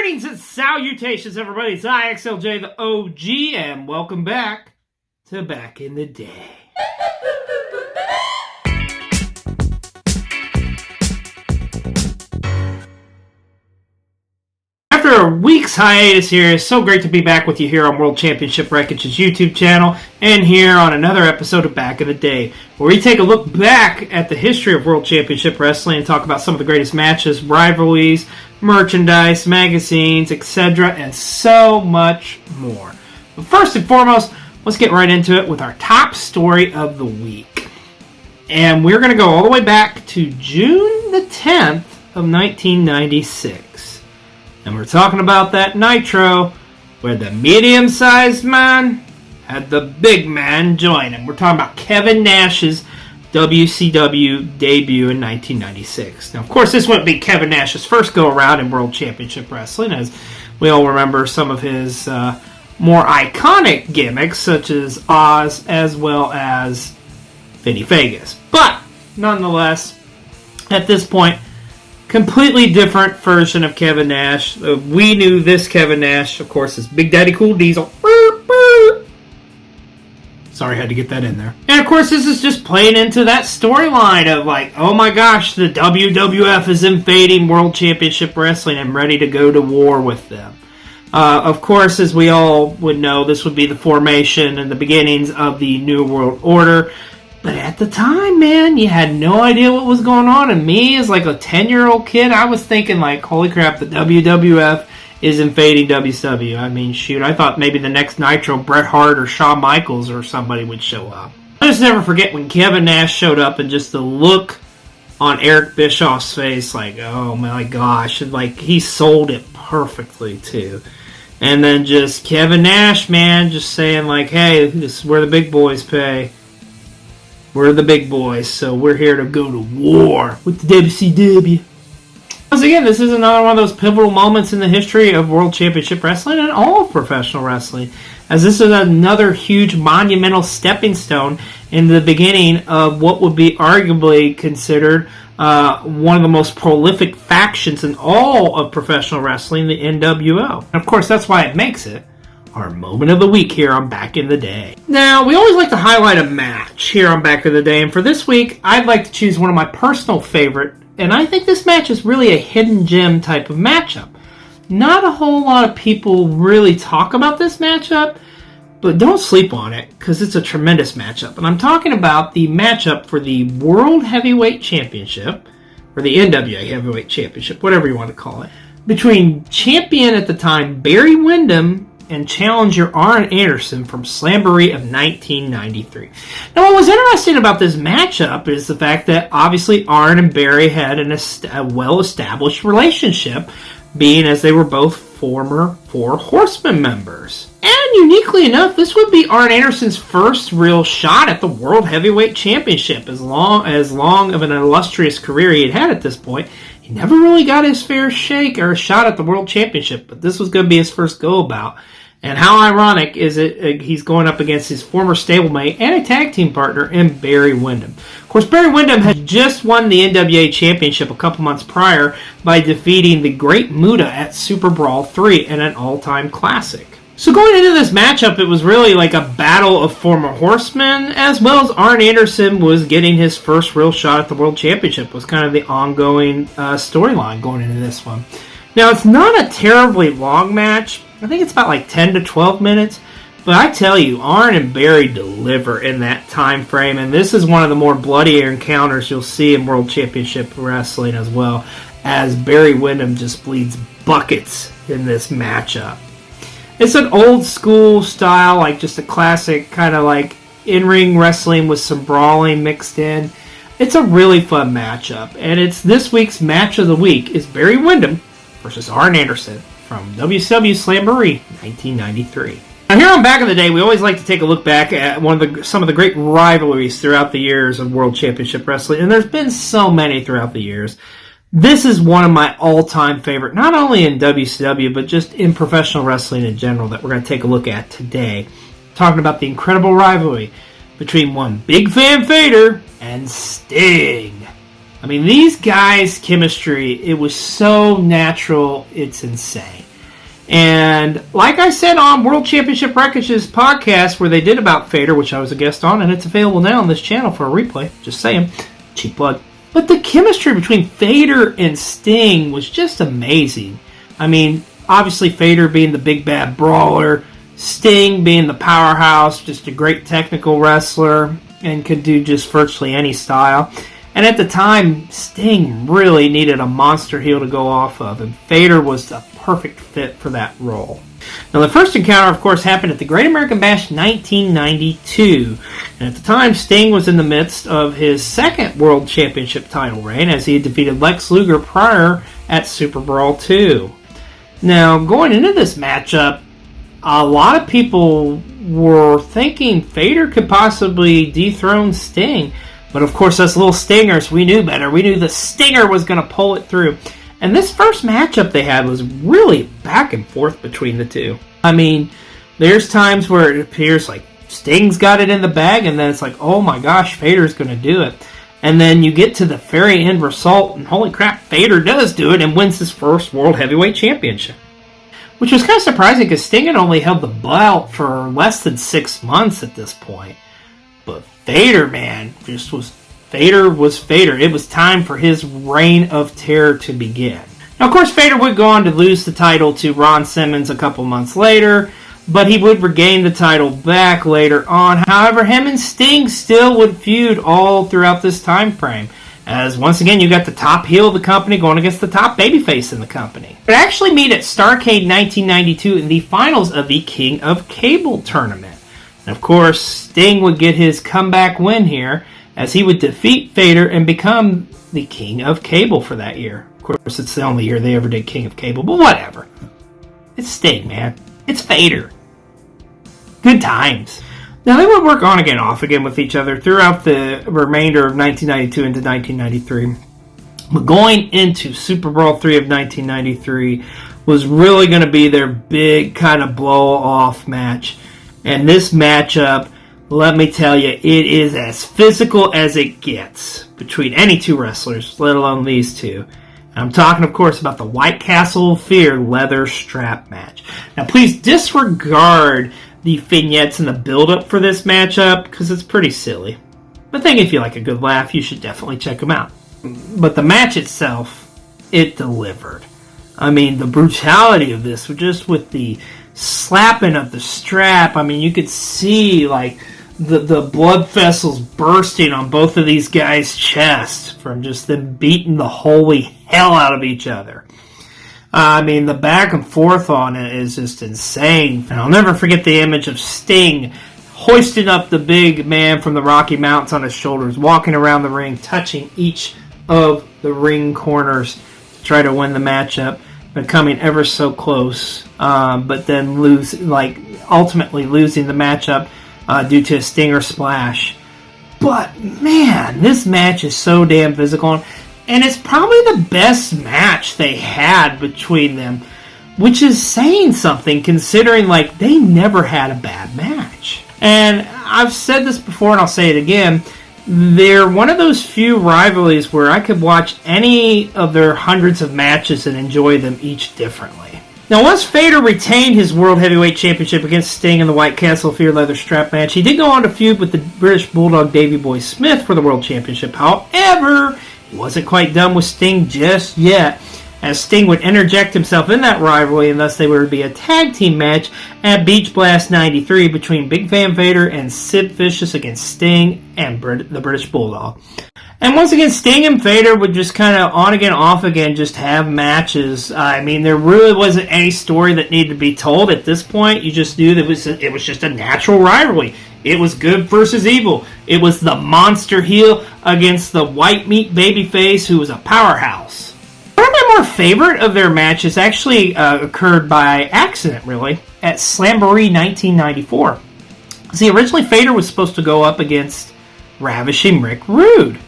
Greetings and salutations, everybody. It's IXLJ, the OG, and welcome back to Back in the Day. After a week's hiatus here, it's so great to be back with you here on World Championship Wreckage's YouTube channel and here on another episode of Back in the Day, where we take a look back at the history of World Championship Wrestling and talk about some of the greatest matches, rivalries, merchandise, magazines, etc., and so much more. But first and foremost, let's get right into it with our top story of the week. And we're going to go all the way back to June the 10th of 1996. And we're talking about that Nitro where the medium-sized man had the big man join him. We're talking about Kevin Nash's WCW debut in 1996. Now, of course, this wouldn't be Kevin Nash's first go-around in World Championship Wrestling, as we all remember some of his more iconic gimmicks, such as Oz, as well as Vinny Vegas. But, nonetheless, at this point, completely different version of Kevin Nash. We knew this Kevin Nash, of course, as Big Daddy Cool Diesel. Sorry, I had to get that in there. And of course, this is just playing into that storyline of like, oh my gosh, the WWF is invading World Championship Wrestling and ready to go to war with them. Of course, as we all would know, this would be the formation and the beginnings of the New World Order. But at the time, man, you had no idea what was going on. And me, as like a 10-year-old kid, I was thinking like, holy crap, the WWF is invading WCW. I mean, shoot, I thought maybe the next Nitro, Bret Hart or Shawn Michaels or somebody would show up. I just never forget when Kevin Nash showed up and just the look on Eric Bischoff's face, like, oh my gosh, and like he sold it perfectly too. And then just Kevin Nash, man, just saying like, hey, this is where the big boys pay. We're the big boys, so we're here to go to war with the WCW. Once again, this is another one of those pivotal moments in the history of World Championship Wrestling and all of professional wrestling, as this is another huge monumental stepping stone in the beginning of what would be arguably considered one of the most prolific factions in all of professional wrestling, the NWO. And of course, that's why it makes it our moment of the week here on Back in the Day. Now, we always like to highlight a match here on Back in the Day, and for this week, I'd like to choose one of my personal favorite, and I think this match is really a hidden gem type of matchup. Not a whole lot of people really talk about this matchup, but don't sleep on it, because it's a tremendous matchup. And I'm talking about the matchup for the World Heavyweight Championship, or the NWA Heavyweight Championship, whatever you want to call it, between champion at the time Barry Windham and challenger Arn Anderson from Slamboree of 1993. Now, what was interesting about this matchup is the fact that obviously Arn and Barry had a well-established relationship, being as they were both former Four Horsemen members. And uniquely enough, this would be Arn Anderson's first real shot at the World Heavyweight Championship. As long of an illustrious career he had at this point, he never really got his fair shake or shot at the World Championship, but this was going to be his first go-about. And how ironic is it, he's going up against his former stablemate and a tag team partner in Barry Windham. Of course, Barry Windham had just won the NWA Championship a couple months prior by defeating the Great Muta at Super Brawl 3 in an all-time classic. So going into this matchup, it was really like a battle of former horsemen, as well as Arn Anderson was getting his first real shot at the World Championship, was kind of the ongoing storyline going into this one. Now, it's not a terribly long match. I think it's about like 10 to 12 minutes. But I tell you, Arn and Barry deliver in that time frame. And this is one of the more bloodier encounters you'll see in World Championship Wrestling as well, as Barry Windham just bleeds buckets in this matchup. It's an old school style, like just a classic kind of like in-ring wrestling with some brawling mixed in. It's a really fun matchup. And it's this week's match of the week is Barry Windham versus Arn Anderson from WCW Slamboree 1993. Now, here on Back in the Day, we always like to take a look back at some of the great rivalries throughout the years of World Championship Wrestling, and there's been so many throughout the years. This is one of my all-time favorite, not only in WCW, but just in professional wrestling in general, that we're going to take a look at today. Talking about the incredible rivalry between one Big Van Vader and Sting. I mean, these guys' chemistry, it was so natural, it's insane. And like I said on World Championship Wreckage's podcast where they did about Vader, which I was a guest on, and it's available now on this channel for a replay. Just saying. Cheap plug. But the chemistry between Vader and Sting was just amazing. I mean, obviously Vader being the big bad brawler, Sting being the powerhouse, just a great technical wrestler, and could do just virtually any style. And at the time, Sting really needed a monster heel to go off of, and Vader was the perfect fit for that role. Now, the first encounter, of course, happened at the Great American Bash 1992. And at the time, Sting was in the midst of his second World Championship title reign, as he had defeated Lex Luger prior at Super Brawl 2. Now, going into this matchup, a lot of people were thinking Vader could possibly dethrone Sting. But of course, us little Stingers, we knew better. We knew the Stinger was going to pull it through. And this first matchup they had was really back and forth between the two. I mean, there's times where it appears like Sting's got it in the bag, and then it's like, oh my gosh, Vader's going to do it. And then you get to the very end result, and holy crap, Vader does do it and wins his first World Heavyweight Championship. Which was kind of surprising because Sting had only held the belt for less than 6 months at this point. But Vader, man, Vader was Vader. It was time for his reign of terror to begin. Now, of course, Vader would go on to lose the title to Ron Simmons a couple months later, but he would regain the title back later on. However, him and Sting still would feud all throughout this time frame. As once again, you got the top heel of the company going against the top babyface in the company. But actually meet at Starrcade 1992 in the finals of the King of Cable tournament. And of course, Sting would get his comeback win here as he would defeat Vader and become the King of Cable for that year. Of course, it's the only year they ever did King of Cable, but whatever. It's Sting, man. It's Vader. Good times. Now, they would work on again, off again with each other throughout the remainder of 1992 into 1993. But going into Super Brawl 3 of 1993 was really going to be their big kind of blow-off match. And this matchup, let me tell you, it is as physical as it gets between any two wrestlers, let alone these two. I'm talking, of course, about the White Castle of Fear leather strap match. Now, please disregard the vignettes and the build-up for this matchup because it's pretty silly. But then if you like a good laugh, you should definitely check them out. But the match itself, it delivered. I mean, the brutality of this, just with the slapping of the strap, I mean, you could see, like, the blood vessels bursting on both of these guys' chests from just them beating the holy hell out of each other. I mean, the back and forth on it is just insane. And I'll never forget the image of Sting hoisting up the big man from the Rocky Mountains on his shoulders, walking around the ring, touching each of the ring corners to try to win the matchup, but coming ever so close, but then ultimately losing the matchup due to a Stinger splash. But man, this match is so damn physical. And it's probably the best match they had between them, which is saying something considering they never had a bad match. And I've said this before and I'll say it again, they're one of those few rivalries where I could watch any of their hundreds of matches and enjoy them each differently. Now, once Vader retained his World Heavyweight Championship against Sting in the White Castle Fear leather strap match, he did go on to feud with the British Bulldog Davey Boy Smith for the World Championship. However, he wasn't quite done with Sting just yet, as Sting would interject himself in that rivalry, and thus they would be a tag team match at Beach Blast 93 between Big Van Vader and Sid Vicious against Sting and the British Bulldog. And once again, Sting and Vader would just kind of on again, off again, just have matches. I mean, there really wasn't any story that needed to be told at this point. You just knew that it was just a natural rivalry. It was good versus evil. It was the monster heel against the white meat babyface who was a powerhouse. One of my more favorite of their matches actually occurred by accident, really, at Slamboree 1994. See, originally Vader was supposed to go up against Ravishing Rick Rude.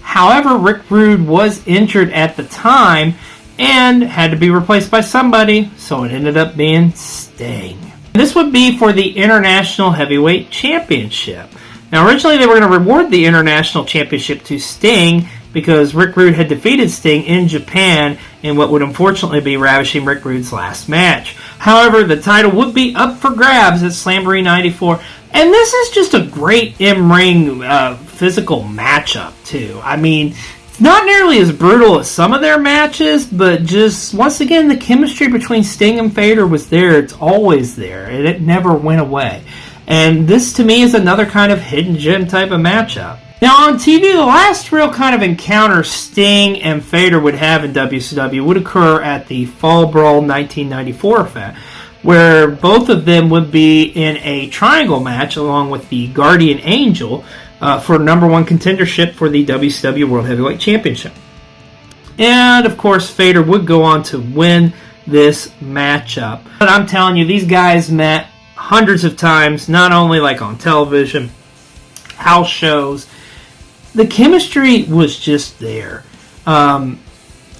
However, Rick Rude was injured at the time and had to be replaced by somebody, so it ended up being Sting. This would be for the International Heavyweight Championship. Now, originally they were going to reward the International Championship to Sting because Rick Rude had defeated Sting in Japan in what would unfortunately be Ravishing Rick Rude's last match. However, the title would be up for grabs at Slamboree 94, and this is just a great in-ring physical matchup, too. I mean, it's not nearly as brutal as some of their matches, but just, once again, the chemistry between Sting and Vader was there. It's always there, and it never went away. And this, to me, is another kind of hidden gem type of matchup. Now, on TV, the last real kind of encounter Sting and Vader would have in WCW would occur at the Fall Brawl 1994 event, where both of them would be in a triangle match along with the Guardian Angel for number one contendership for the WCW World Heavyweight Championship. And, of course, Vader would go on to win this matchup. But I'm telling you, these guys met hundreds of times, not only like on television, house shows. The chemistry was just there.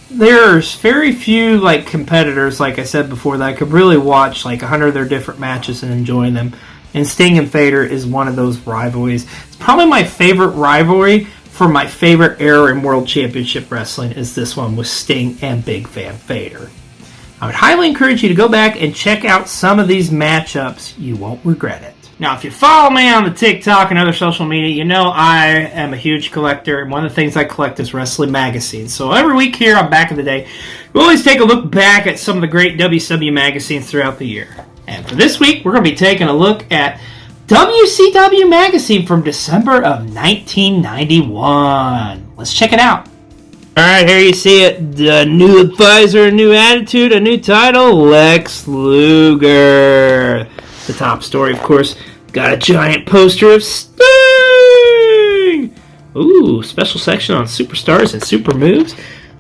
There's very few like competitors, like I said before, that I could really watch like 100 of their different matches and enjoy them. And Sting and Vader is one of those rivalries. It's probably my favorite rivalry for my favorite era in World Championship Wrestling is this one with Sting and Big Van Vader. I would highly encourage you to go back and check out some of these matchups. You won't regret it. Now, if you follow me on the TikTok and other social media, you know I am a huge collector, and one of the things I collect is wrestling magazines. So every week here on Back in the Day, we always take a look back at some of the great WCW magazines throughout the year. And for this week, we're going to be taking a look at WCW Magazine from December of 1991. Let's check it out. Alright, here you see it. A new advisor, a new attitude, a new title, Lex Luger. The top story, of course, got a giant poster of Sting! Ooh, special section on superstars and super moves.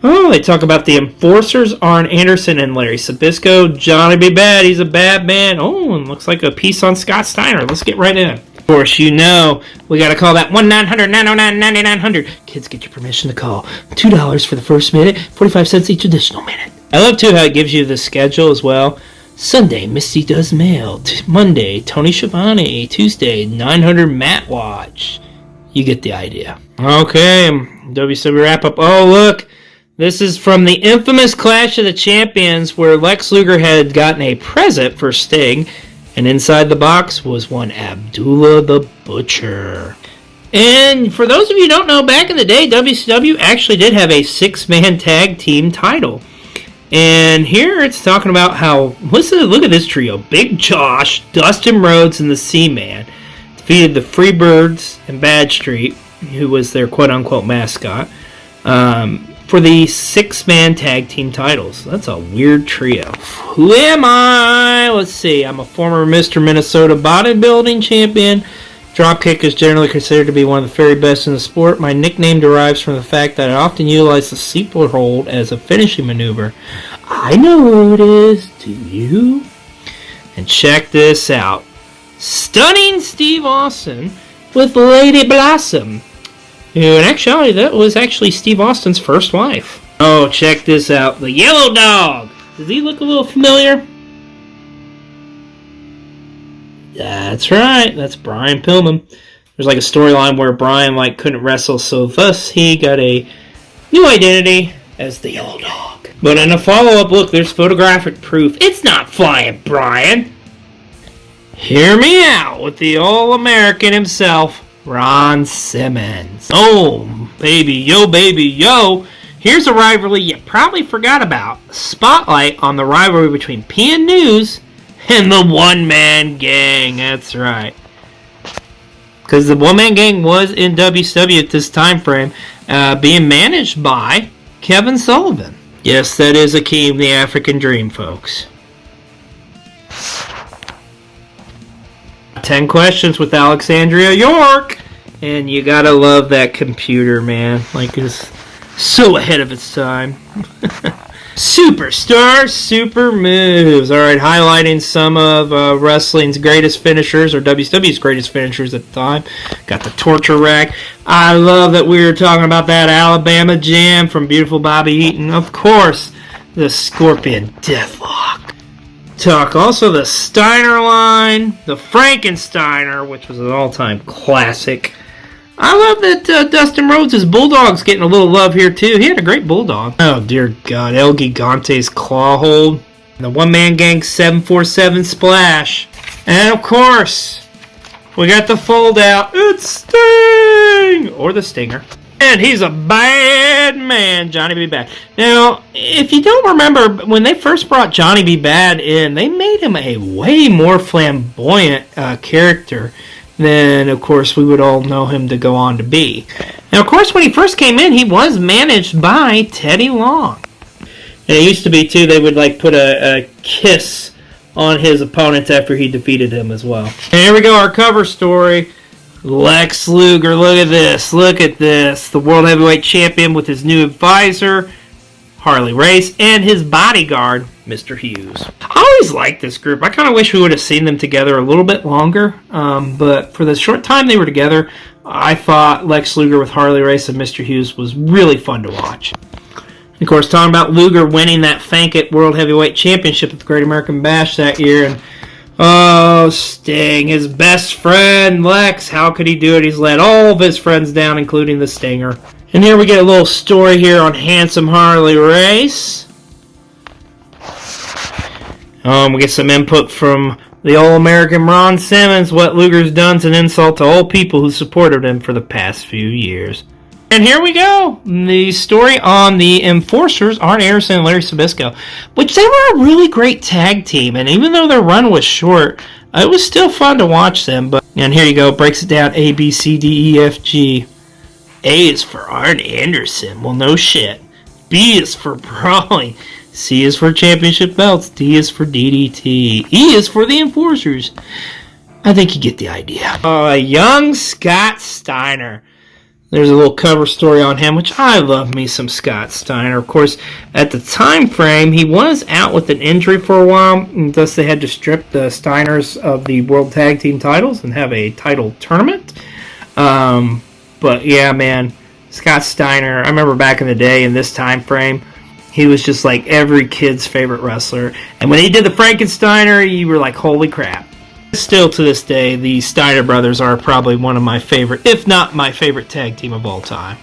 Oh, they talk about the enforcers, Arn Anderson and Larry Sabisco. Johnny B. Bad, he's a bad man. Oh, and looks like a piece on Scott Steiner. Let's get right in. Of course, you know, we got to call that 1-900-909-9900. Kids, get your permission to call. $2 for the first minute, 45 cents each additional minute. I love, too, how it gives you the schedule as well. Sunday, Misty does mail. Monday, Tony Schiavone. Tuesday, 900 Matt Watch. You get the idea. Okay, WCW wrap-up. Oh, look. This is from the infamous Clash of the Champions where Lex Luger had gotten a present for Sting, and inside the box was one Abdullah the Butcher. And for those of you who don't know, back in the day, WCW actually did have a 6-man tag team title. And here it's talking about how, look at this trio. Big Josh, Dustin Rhodes, and the Seaman defeated the Freebirds and Bad Street, who was their quote-unquote mascot, for the 6-man tag team titles. That's a weird trio. Who am I? Let's see. I'm a former Mr. Minnesota bodybuilding champion. Dropkick is generally considered to be one of the very best in the sport. My nickname derives from the fact that I often utilize the sleeper hold as a finishing maneuver. I know who it is. Do you? And check this out. Stunning Steve Austin with Lady Blossom. In actuality, that was actually Steve Austin's first wife. Oh, check this out. The Yellow Dog. Does he look a little familiar? That's right. That's Brian Pillman. There's like a storyline where Brian couldn't wrestle, so thus he got a new identity as the Yellow Dog. But in a follow-up, look, there's photographic proof. It's not flying, Brian. Hear me out with the All-American himself, Ron Simmons. Oh, baby, yo. Here's a rivalry you probably forgot about. Spotlight on the rivalry between PN News and the One-Man Gang. That's right. Because the One-Man Gang was in WCW at this time frame, being managed by Kevin Sullivan. Yes, that is Akeem, the African Dream, folks. 10 questions with Alexandria York. And you gotta love that computer, man. It's so ahead of its time. Superstar Super Moves. Alright, highlighting some of wrestling's greatest finishers, or WCW's greatest finishers at the time. Got the Torture Rack. I love that we were talking about that Alabama Jam from Beautiful Bobby Eaton. Of course, the Scorpion Deathlock. Talk also the Steiner line, the Frankensteiner, which was an all-time classic. I love that Dustin Rhodes' Bulldog's getting a little love here, too. He had a great Bulldog. Oh, dear God. El Gigante's claw hold. The one-man gang 747 splash. And, of course, we got the fold-out. It's Sting! Or the Stinger. And he's a bad man, Johnny B. Bad. Now, if you don't remember, when they first brought Johnny B. Bad in, they made him a way more flamboyant character than, of course, we would all know him to go on to be. Now, of course, when he first came in, he was managed by Teddy Long. And it used to be, too, they would, like, put a kiss on his opponent after he defeated him as well. And here we go, our cover story. Lex Luger, look at this, the World Heavyweight Champion with his new advisor, Harley Race, and his bodyguard, Mr. Hughes. I always liked this group. I kind of wish we would have seen them together a little bit longer, but for the short time they were together, I thought Lex Luger with Harley Race and Mr. Hughes was really fun to watch. Of course, talking about Luger winning that Fankit World Heavyweight Championship at the Great American Bash that year, and oh, Sting, his best friend, Lex, how could he do it? He's let all of his friends down, including the Stinger. And here we get a little story here on handsome Harley Race. We get some input from the All-American Ron Simmons. What Luger's done's an insult to all people who supported him for the past few years. And here we go. The story on the Enforcers, Arn Anderson and Larry Zbyszko, which they were a really great tag team. And even though their run was short, it was still fun to watch them. And here you go. Breaks it down. A, B, C, D, E, F, G. A is for Arn Anderson. Well, no shit. B is for brawling. C is for championship belts. D is for DDT. E is for the Enforcers. I think you get the idea. Young Scott Steiner. There's a little cover story on him, which I love me some Scott Steiner. Of course, at the time frame, he was out with an injury for a while, and thus they had to strip the Steiners of the World Tag Team titles and have a title tournament. But yeah, man, Scott Steiner, I remember back in the day in this time frame, he was just like every kid's favorite wrestler. And when he did the Frankensteiner, you were like, holy crap. Still to this day, the Steiner brothers are probably one of my favorite, if not my favorite tag team of all time.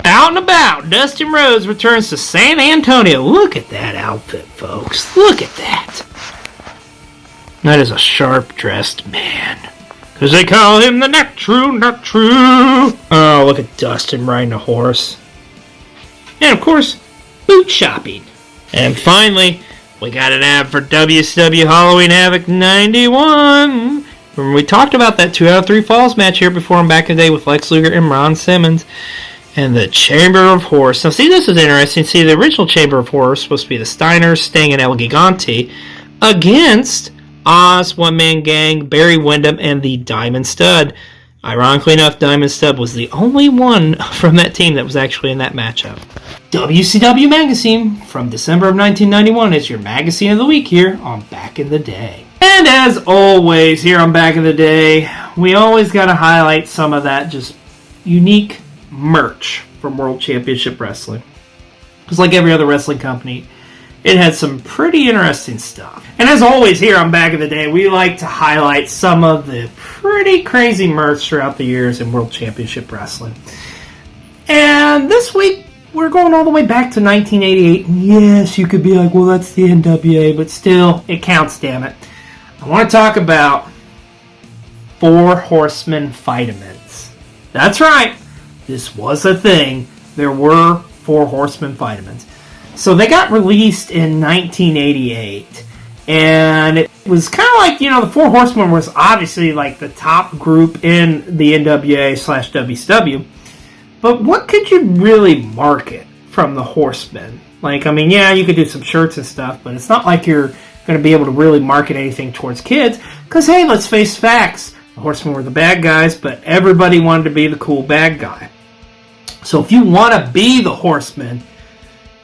Out and about, Dustin Rhodes returns to San Antonio. Look at that outfit, folks. Look at that. That is a sharp-dressed man. Because they call him the not true. Oh, look at Dustin riding a horse. And, of course, boot shopping. And finally, we got an ad for WCW Halloween Havoc 91. Remember, we talked about that 2 out of 3 Falls match here before and back in the day with Lex Luger and Ron Simmons. And the Chamber of Horrors. Now, see, this is interesting. See, the original Chamber of Horrors was supposed to be the Steiners, Sting, and El Gigante against Oz, One Man Gang, Barry Windham, and the Diamond Stud. Ironically enough, Diamond Stud was the only one from that team that was actually in that matchup. WCW Magazine from December of 1991 is your magazine of the week here on Back in the Day. And as always here on Back in the Day, we always got to highlight some of that just unique merch from World Championship Wrestling. Because like every other wrestling company, it had some pretty interesting stuff. And as always here on Back in the Day, we like to highlight some of the pretty crazy merch throughout the years in World Championship Wrestling. And this week, we're going all the way back to 1988. And yes, you could be like, well, that's the NWA, but still, it counts, damn it. I want to talk about 4 Horsemen vitamins. That's right. This was a thing. There were 4 Horsemen vitamins. So they got released in 1988. And it was kind of like, the 4 Horsemen was obviously like the top group in the NWA/WCW. But what could you really market from the Horsemen? You could do some shirts and stuff, but it's not like you're going to be able to really market anything towards kids. Because, hey, let's face facts. The Horsemen were the bad guys, but everybody wanted to be the cool bad guy. So if you want to be the Horsemen,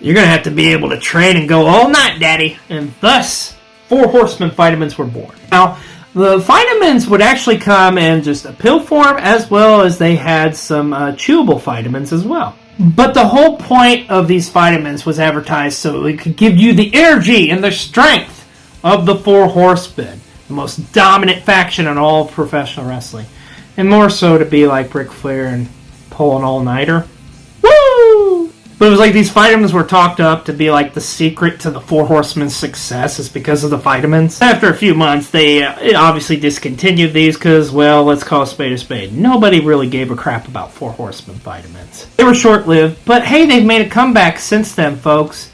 you're going to have to be able to train and go all night, daddy. And thus, 4 Horsemen vitamins were born. Now, the vitamins would actually come in just a pill form, as well as they had some chewable vitamins as well. But the whole point of these vitamins was advertised so it could give you the energy and the strength of the 4 Horsemen, the most dominant faction in all of professional wrestling. And more so to be like Ric Flair and pull an all-nighter. Woo! But it was like these vitamins were talked up to be like the secret to the Four Horsemen's success is because of the vitamins. After a few months, they obviously discontinued these because, well, let's call a spade a spade. Nobody really gave a crap about Four Horsemen vitamins. They were short-lived, but hey, they've made a comeback since then, folks.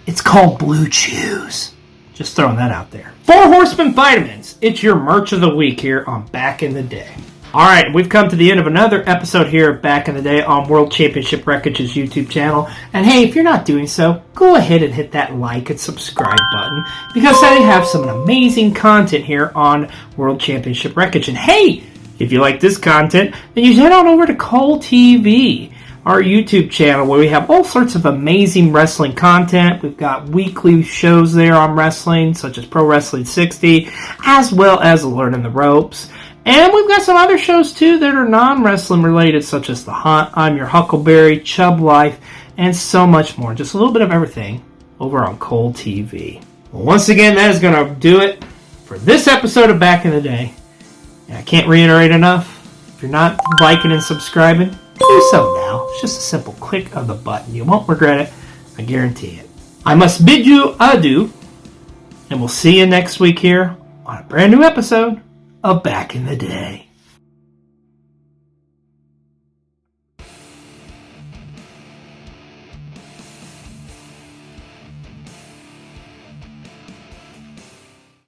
It's called Blue Chews. Just throwing that out there. Four Horsemen vitamins. It's your merch of the week here on Back in the Day. Alright, we've come to the end of another episode here of Back in the Day on World Championship Wreckage's YouTube channel. And hey, if you're not doing so, go ahead and hit that like and subscribe button because I have some amazing content here on World Championship Wreckage. And hey, if you like this content, then you head on over to Cole TV, our YouTube channel where we have all sorts of amazing wrestling content. We've got weekly shows there on wrestling, such as Pro Wrestling 60, as well as Learning the Ropes. And we've got some other shows, too, that are non-wrestling related, such as The Hunt, I'm Your Huckleberry, Chubb Life, and so much more. Just a little bit of everything over on Cole TV. Well, once again, that is going to do it for this episode of Back in the Day. And I can't reiterate enough, if you're not liking and subscribing, do so now. It's just a simple click of the button. You won't regret it. I guarantee it. I must bid you adieu, and we'll see you next week here on a brand new episode of Back in the Day.